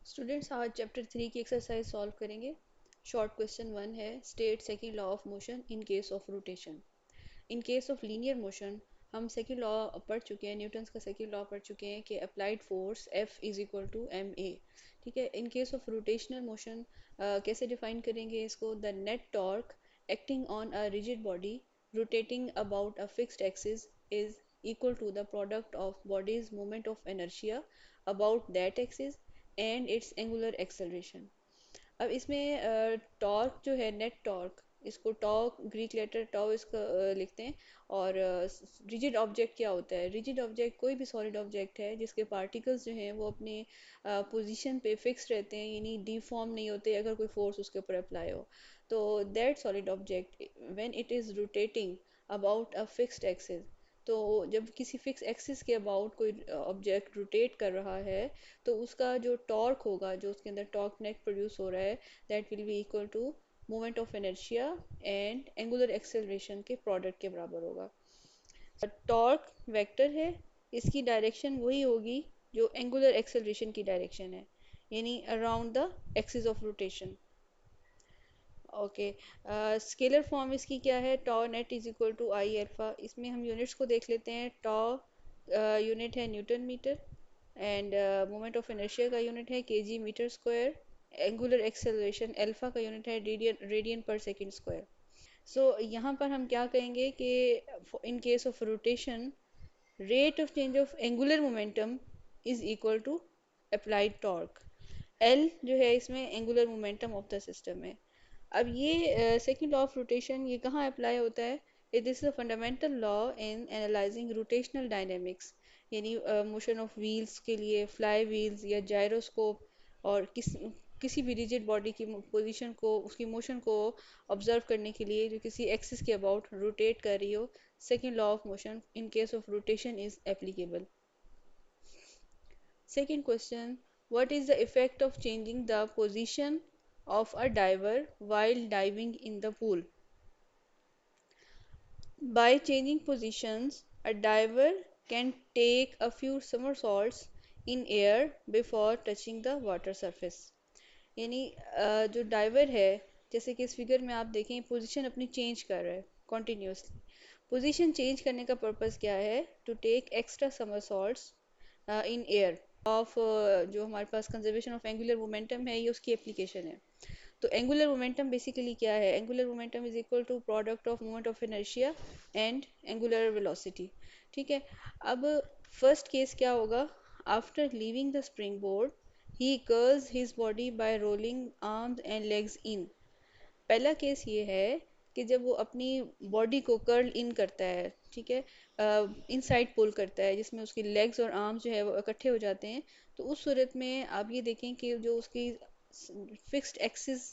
Students आज chapter 3 की exercise solve करेंगे। शॉर्ट क्वेश्चन 1 है, state second law of motion in case of rotation. In case of linear motion हम second law पढ़ चुके हैं, न्यूटन्स का सेकंड लॉ पढ़ चुके हैं कि applied force F is equal to M A. ठीक है, in case of rotational motion कैसे डिफाइन करेंगे इसको? The net torque acting on a rigid body rotating about a fixed axis is equal to the product of body's moment of inertia about that axis and its angular acceleration। अब इसमें torque जो है, net torque, इसको torque Greek letter टॉ इसका लिखते हैं। और rigid object क्या होता है? रिजिड ऑब्जेक्ट कोई भी सॉलिड ऑब्जेक्ट है जिसके पार्टिकल्स जो हैं वो अपने पोजीशन पे फिक्स रहते हैं, यानी डिफॉर्म नहीं होते अगर कोई फोर्स उसके ऊपर अप्लाई हो। तो that solid object when it is rotating about a fixed axis, तो जब किसी फिक्स एक्सिस के अबाउट कोई ऑब्जेक्ट रोटेट कर रहा है तो उसका जो टॉर्क होगा, जो उसके अंदर टॉर्क नेट प्रोड्यूस हो रहा है, that will be equal to moment of inertia and angular acceleration के प्रोडक्ट के बराबर होगा। टॉर्क वेक्टर है, इसकी डायरेक्शन वही होगी जो एंगुलर एक्सेलरेशन की डायरेक्शन है, यानी around the axis of rotation. Okay, scalar form इसकी क्या है? Tau net is equal to I alpha. इसमें हम यूनिट्स को देख लेते हैं। टॉ यूनिट है newton metre, and moment of inertia का यूनिट है KG metre square. Angular acceleration alpha का यूनिट है रेडियन रेडियन पर सेकंड स्क्वायर। सो यहाँ पर हम क्या कहेंगे कि in case of rotation rate of change of angular momentum is equal to applied torque. L जो है इसमें angular momentum of the system है। अब ये सेकंड लॉ ऑफ रोटेशन ये कहाँ अप्लाई होता है? It is a fundamental law in analysing rotational dynamics, यानी मोशन ऑफ व्हील्स के लिए, फ्लाई व्हील्स या जायरोस्कोप, और किसी भी रिजिड बॉडी की पोजीशन को, उसकी मोशन को ऑब्जर्व करने के लिए जो किसी एक्सिस के अबाउट रोटेट कर रही हो, second law of motion in case of rotation is applicable. Second question, what is the effect of changing the position of a diver while diving in the pool? By changing positions, a diver can take a few somersaults in air before touching the water surface। यानी जो driver है, जैसे कि इस figure में आप देखें, position अपनी चेंज कर रहा है कॉन्टिन्यूसली। पोजीशन चेंज करने का पर्पस क्या है? To take extra somersaults in air off, जो हमारे पास कंजर्वेशन ऑफ एंगुलर मोमेंटम है, ये उसकी एप्लीकेशन है। तो एंगुलर मोमेंटम बेसिकली क्या है? Angular momentum is equal to product of moment of inertia and angular velocity. ठीक है, अब फर्स्ट केस क्या होगा? After leaving the spring board he curls his body by rolling arms and legs in. पहला case ये है कि जब वो अपनी बॉडी को कर्ल इन करता है, ठीक है, इनसाइड पुल करता है, जिसमें उसकी लेग्स और आर्म्स जो है वो इकट्ठे हो जाते हैं। तो उस सूरत में आप ये देखें कि जो उसकी फिक्स्ड एक्सिस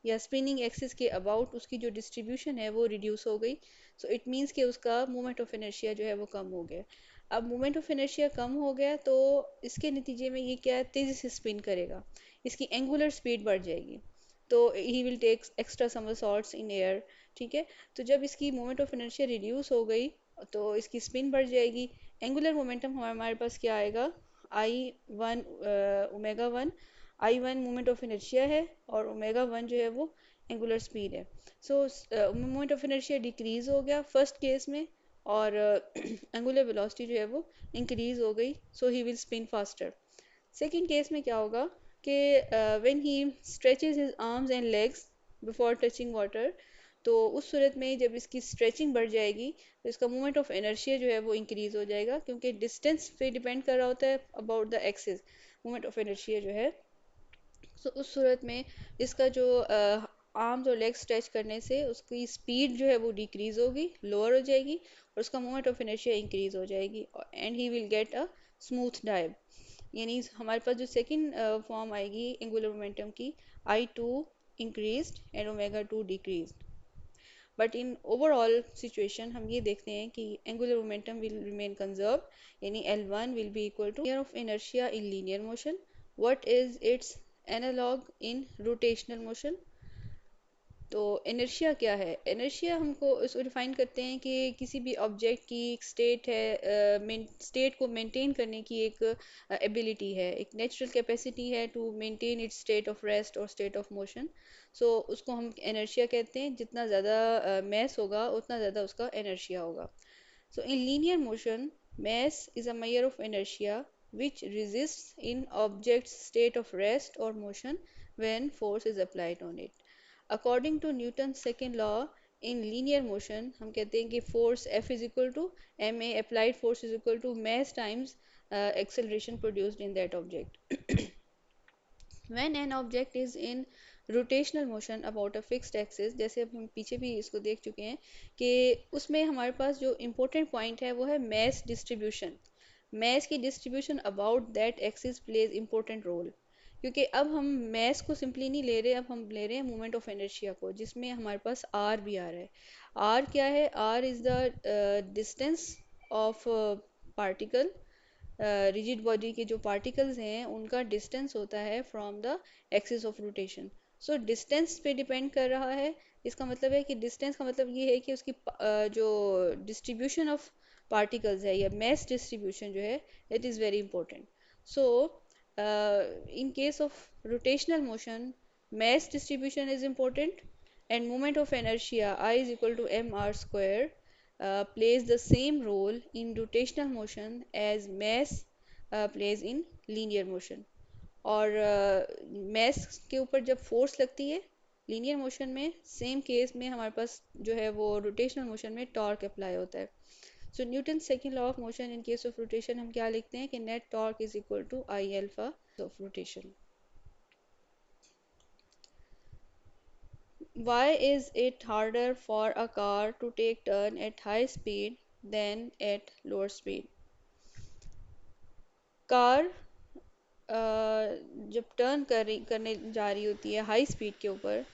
या स्पिनिंग एक्सिस के अबाउट उसकी जो डिस्ट्रीब्यूशन है वो रिड्यूस हो गई। सो इट मीन्स कि उसका मोमेंट ऑफ इनर्शिया जो है वो कम हो गया। अब मोमेंट ऑफ इनर्शिया कम हो गया तो इसके नतीजे में ये क्या है? तेज़ी से स्पिन करेगा, इसकी एंगुलर स्पीड बढ़ जाएगी, तो he will take extra somersaults in air. ठीक है, तो जब इसकी मोमेंट ऑफ इनर्शिया रिड्यूस हो गई तो इसकी स्पिन बढ़ जाएगी। एंगुलर मोमेंटम हमारे पास क्या आएगा? I one omega one. I one moment of inertia है और ओमेगा वन जो है वो एंगुलर स्पीड है। सो मोमेंट ऑफ इनर्शिया डिक्रीज हो गया फर्स्ट केस में, और एंगुलर वेलोसिटी जो है वो इंक्रीज हो गई, so he will spin faster. Second case में क्या होगा कि when he stretches his arms and legs before touching water, तो उस सूरत में जब इसकी स्ट्रेचिंग बढ़ जाएगी तो इसका मोमेंट ऑफ इनर्शिया जो है वो इंक्रीज हो जाएगा, क्योंकि डिस्टेंस पे डिपेंड कर रहा होता है about the axis moment of inertia जो है। सो उस सूरत में इसका जो आर्म्स और लेग्स स्ट्रेच करने से उसकी स्पीड जो है वो डिक्रीज होगी, लोअर हो जाएगी, और उसका मोमेंट ऑफ इनर्शिया इंक्रीज हो जाएगी, and he will get a smooth dive. यानी हमारे पास जो सेकंड फॉर्म आएगी एंगुलर मोमेंटम की, I two increase and omega two decrease. But in overall situation हम ये देखते हैं कि angular momentum will remain conserve, यानी L1 will be equal to of inertia in linear motion. What is its analogue in rotational motion? तो inertia क्या है? Inertia हमको इसको डिफाइन करते हैं कि किसी भी ऑब्जेक्ट की एक स्टेट है, स्टेट को मेंटेन करने की एक एबिलिटी है, एक नेचुरल कैपेसिटी है to maintain its state of rest और स्टेट ऑफ मोशन। सो उसको हम इनर्शिया कहते हैं। जितना ज़्यादा मैस होगा उतना ज़्यादा उसका इनर्शिया होगा। So in linear motion, mass is a measure of inertia which resists in object's state of rest or motion when force is applied on it. According to Newton's second law, in linear motion हम कहते हैं कि force F is equal to ma, applied force is equal to mass times acceleration produced in that object. When an object is in rotational motion about a fixed axis, जैसे अब हम पीछे भी इसको देख चुके हैं कि उसमें हमारे पास जो important point है वो है mass distribution। mass की distribution about that axis plays important role, क्योंकि अब हम mass को simply नहीं ले रहे, अब हम ले रहे हैं moment of inertia को, जिसमें हमारे पास r भी आ रहा है। r क्या है? r is the distance of particle। Rigid body के जो पार्टिकल्स हैं उनका डिस्टेंस होता है from the axis of rotation. So distance पे डिपेंड कर रहा है। इसका मतलब है कि डिस्टेंस का मतलब ये है कि उसकी जो डिस्ट्रीब्यूशन ऑफ पार्टिकल्स है या मैस डिस्ट्रीब्यूशन जो है, it is very important. So in case of rotational motion, mass distribution is important, and moment of inertia I is equal to mr square plays the same role in rotational motion as mass plays in linear motion। और mass के ऊपर जब force लगती है linear motion में, same case में हमारे पास जो है वो rotational motion में torque apply होता है। So Newton's second law of motion in case of rotation हम क्या लिखते हैं कि net torque is equal to I alpha of rotation। Why is it harder for a car to take turn at high speed than at lower speed? Car जब turn करने जा रही होती है हाई स्पीड के ऊपर,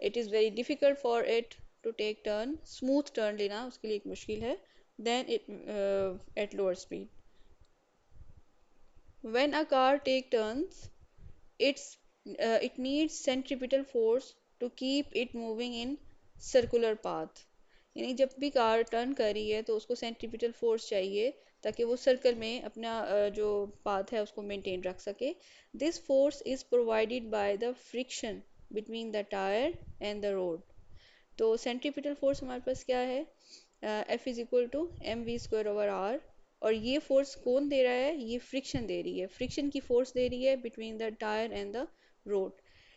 it is very difficult for it to take turn, smooth turn लेना उसके लिए एक मुश्किल है, then it at lower speed. When a car take turns, it's it needs centripetal force to keep it moving in circular path। यानी जब भी car turn कर रही है तो उसको सेंट्रीपिटल फोर्स चाहिए ताकि वो सर्कल में अपना जो पाथ है उसको मेंटेन रख सके। This force is provided by the friction between the tyre and the road. तो सेंट्रीपिटल फोर्स हमारे पास क्या है? F is equal to M V square over R. और ये फोर्स कौन दे रहा है? ये फ्रिक्शन दे रही है, फ्रिक्शन की फोर्स दे रही है between the tyre and the road.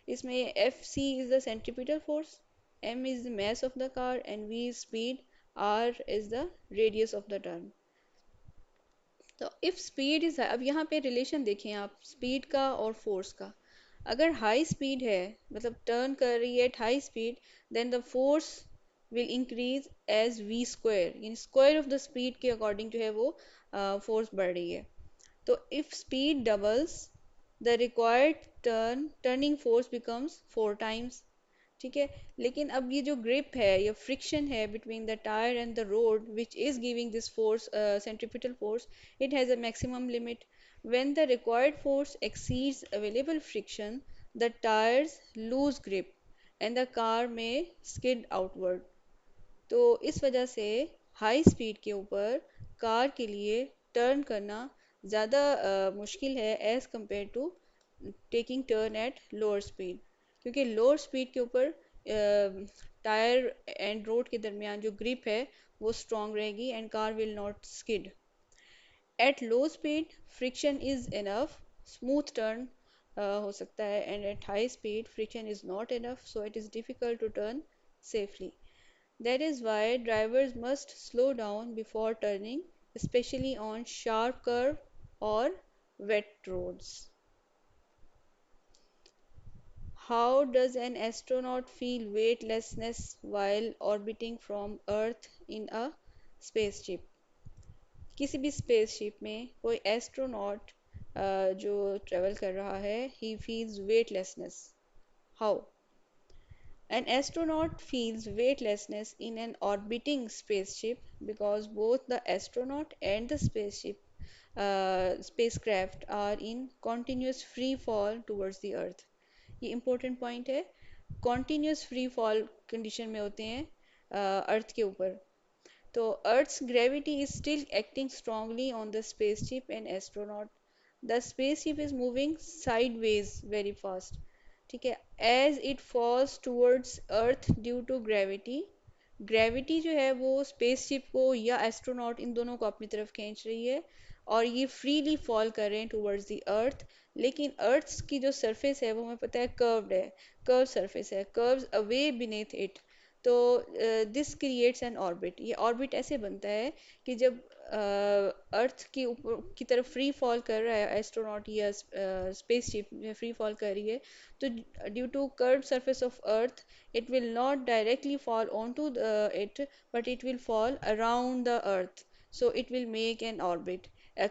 इसमें F C is the centripetal force, M is the mass of the car, and v is speed, r is the radius of the turn। तो if speed is, अब यहाँ पे relation देखें आप speed का और force का। अगर हाई स्पीड है, मतलब टर्न कर रही है at high speed, then the force will increase as V square, यानी स्क्वायर ऑफ द स्पीड के अकॉर्डिंग जो है वो फोर्स बढ़ रही है। तो if speed doubles, the required turning force becomes 4 times। ठीक है। लेकिन अब ये जो ग्रिप है या फ्रिक्शन है between the tyre and the road which is giving this force, centripetal force, it has a maximum limit। when the required force exceeds available friction, the tires lose grip and the car may skid outward। तो इस वजह से high speed के ऊपर car के लिए turn करना ज़्यादा मुश्किल है as compare to taking turn at lower speed, क्योंकि लोअर स्पीड के ऊपर टायर एंड रोड के दरमियान जो ग्रिप है वो स्ट्रॉन्ग रहेगी and car will not skid. At low speed friction is enough, smooth turn हो सकता है, and at high speed friction is not enough, so it is difficult to turn safely। That is why drivers must slow down before turning, especially on sharp curve or wet roads। How does an astronaut feel weightlessness while orbiting from Earth in a spaceship? किसी भी spaceship में कोई astronaut जो travel कर रहा है, he feels weightlessness। How? An astronaut feels weightlessness in an orbiting spaceship because both the astronaut and the spacecraft are in continuous free fall towards the earth। ये important point है। Continuous free fall condition में होते हैं अर्थ के ऊपर। तो Earth's gravity is still acting strongly on the spaceship and astronaut. The spaceship is moving sideways very fast. ठीक है, as it falls towards Earth due to gravity. Gravity जो है वो स्पेसशिप को या एस्ट्रोनॉट इन दोनों को अपनी तरफ खींच रही है और ये फ्रीली फॉल कर रहे हैं टुवर्ड्स द अर्थ। लेकिन अर्थ की जो सरफेस है वो हमें पता है कर्व्ड है, कर्व सरफेस है, कर्व्स अवे बीनेथ इट। तो दिस क्रिएट्स एन ऑर्बिट। ये ऑर्बिट ऐसे बनता है कि जब अर्थ की ऊपर की तरफ फ्री फॉल कर रहा है एस्ट्रोनॉट या स्पेसशिप फ्री फॉल कर रही है, तो due to curve surface of earth it will not directly fall onto it, but it will fall around the earth, so it will make an orbit, a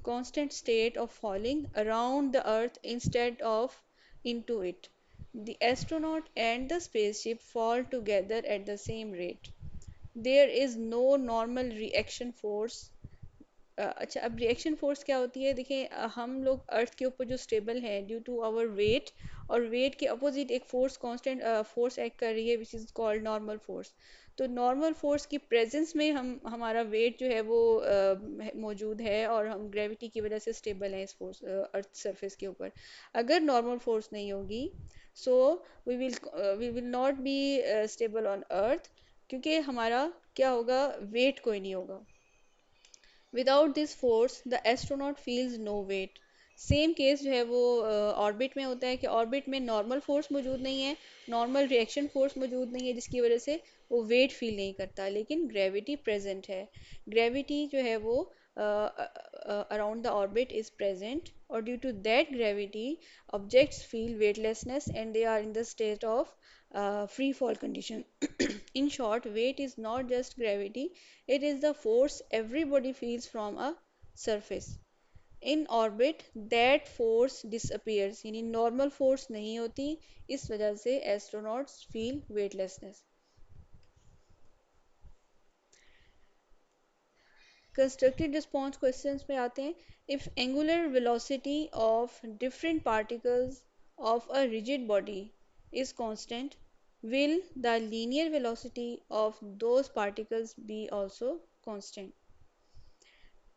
constant state of falling around the earth instead of into it. The astronaut and the spaceship fall together at the same rate. There is no normal reaction force। अच्छा, अब reaction force क्या होती है? देखिए, हम लोग अर्थ के ऊपर जो स्टेबल है ड्यू टू आवर वेट, और वेट के अपोजिट एक फोर्स कांस्टेंट फोर्स एक्ट कर रही है which is called normal force. तो नॉर्मल फोर्स की प्रेजेंस में हम हमारा वेट जो है वो मौजूद है और हम ग्रेविटी की वजह से स्टेबल हैं इस फोर्स अर्थ सरफेस के ऊपर। अगर नॉर्मल फोर्स नहीं होगी, so we will not be stable on earth, क्योंकि हमारा क्या होगा, वेट कोई नहीं होगा। Without this force the astronaut feels no weight. Same case जो है वो ऑर्बिट में होता है कि ऑर्बिट में नॉर्मल फोर्स मौजूद नहीं है, नॉर्मल रिएक्शन फोर्स मौजूद नहीं है, जिसकी वजह से वो वेट फील नहीं करता, लेकिन ग्रेविटी प्रेजेंट है। ग्रेविटी जो है वो around the orbit is present, और due to that gravity objects feel weightlessness and they are in the state of free fall condition. In short, weight is not just gravity, it is the force everybody feels from a surface. In orbit, that force disappears, यानी normal force नहीं होती, इस वजह से astronauts feel weightlessness. Constructed response questions में आते हैं। If angular velocity of different particles of a rigid body is constant, will the linear velocity of those particles be also constant?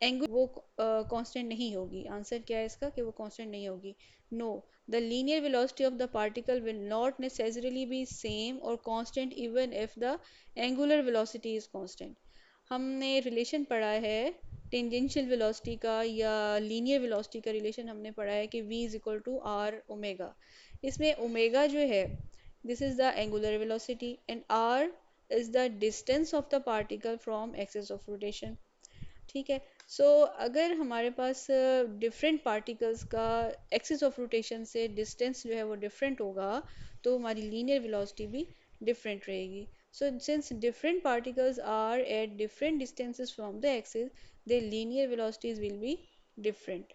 Angular वो constant नहीं होगी। आंसर क्या है इसका कि वो कांस्टेंट नहीं होगी। No, the linear velocity of the particle will not necessarily be same और constant even if the angular velocity is constant. हमने रिलेशन पढ़ा है टेंजेंशियल वेलोसिटी का या लीनियर वेलोसिटी का रिलेशन हमने पढ़ा है कि v is equal to R omega. इसमें ओमेगा जो है this is the angular velocity and r is the distance of the particle from axis of rotation. ठीक है, सो अगर हमारे पास डिफरेंट पार्टिकल्स का एक्सिस ऑफ रोटेशन से डिस्टेंस जो है वो डिफरेंट होगा, तो हमारी लीनियर वेलोसिटी भी डिफरेंट रहेगी। So since different particles are at different distances from the axis, their linear velocities will be different.